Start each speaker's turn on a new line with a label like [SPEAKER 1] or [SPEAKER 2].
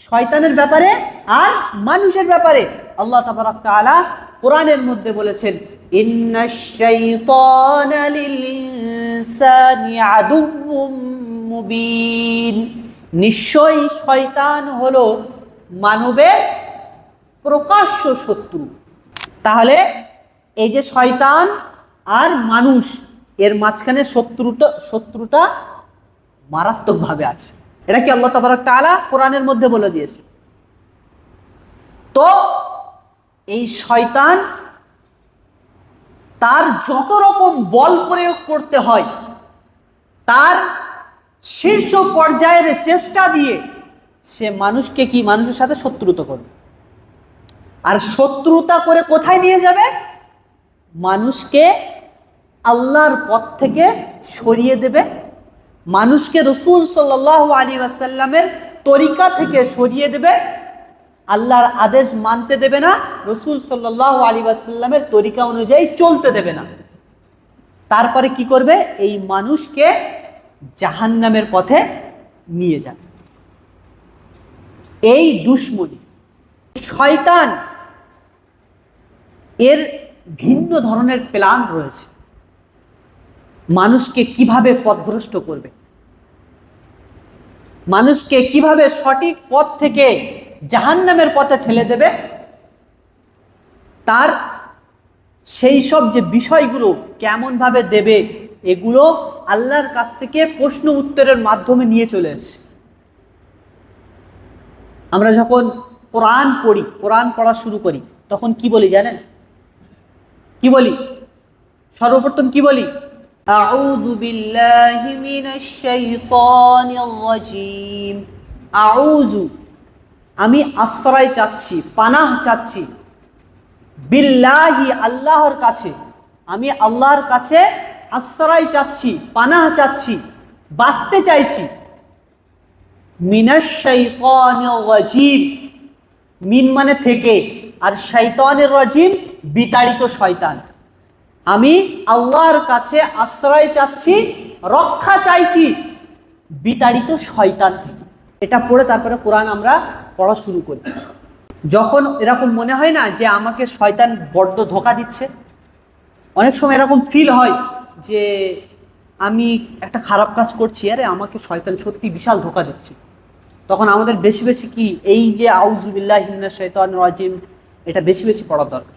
[SPEAKER 1] শয়তানের ব্যাপারে আর মানুষের ব্যাপারে আল্লাহ তাবারক তাআলা কোরআনের মধ্যে বলেছেন, ইন্নাশ শাইতানা লিল ইনসানি আদুউম মুবিন, নিশ্চয়ই শয়তান হলো মানবের প্রকাশ্য শত্রু। তাহলে এই যে শয়তান আর মানুষ, এর মাঝখানে শত্রুতা মারাত্মকভাবে আছে। এটা কি আল্লাহ তাবারক তাআলা কোরআনের মধ্যে বলে দিয়েছে। তো এই শয়তান তার যত রকম বল প্রয়োগ করতে হয়, তার শীর্ষ পর্যায়ের চেষ্টা দিয়ে সে মানুষের সাথে শত্রুতা করবে। আর শত্রুতা করে কোথায় নিয়ে যাবে? মানুষকে আল্লাহর পথ থেকে সরিয়ে দেবে, মানুষকে রাসূল সাল্লাল্লাহু আলাইহি ওয়াসাল্লামের তরিকা থেকে সরিয়ে দেবে, আল্লাহর আদেশ মানতে দেবে না, রাসূল সাল্লাল্লাহু আলাইহি ওয়াসাল্লামের তরিকা অনুযায়ী চলতে দেবে না। তারপরে কি করবে? এই মানুষকে জাহান্নামের পথে নিয়ে যাবে। এই দুশমনী শয়তান এর ভিন্ন ধরনের প্ল্যান রয়েছে, মানুষকে কিভাবে পথভ্রষ্ট করবে, মানুষকে কিভাবে সঠিক পথ থেকে জাহান্নামের পথে ঠেলে দেবে, তার সেই সব যে বিষয়গুলো কেমন ভাবে দেবে, এগুলো আল্লাহর কাছ থেকে প্রশ্ন উত্তরের মাধ্যমে নিয়ে চলে আসে। আমরা যখন কোরআন পড়ি, কোরআন পড়া শুরু করি, তখন কি বলি জানেন? কি বলি? সর্বপ্রথম কি বলি? আউযু বিল্লাহি মিনাশ শাইতানির রাজীম। আউযু, আমি আশ্রয় চাচ্ছি, পানাহ চাচ্ছি, বিল্লাহি, আল্লাহর কাছে, আমি আল্লাহর কাছে আশ্রয় চাচ্ছি, পানাহ চাচ্ছি, বাঁচতে চাইছি, মিনাশ শাইতানির রাজীম, মিন মানে থেকে, আর শাইতানির রাজীম বিতাড়িত শয়তান। আমি আল্লাহর কাছে আশ্রয় চাচ্ছি, রক্ষা চাইছি বিতাড়িত শয়তান থেকে। এটা পড়ে তারপরে কোরআন আমরা পড়া শুরু করি। যখন এরকম মনে হয় না যে আমাকে শয়তান বড্ড ধোঁকা দিচ্ছে, অনেক সময় এরকম ফিল হয় যে আমি একটা খারাপ কাজ করছি, আরে আমাকে শয়তান সত্যি বিশাল ধোঁকা দিচ্ছে, তখন আমাদের বেশি বেশি কি এই যে আউযু বিল্লাহি মিনাশ শাইতানির রাজীম, এটা বেশি বেশি পড়া দরকার।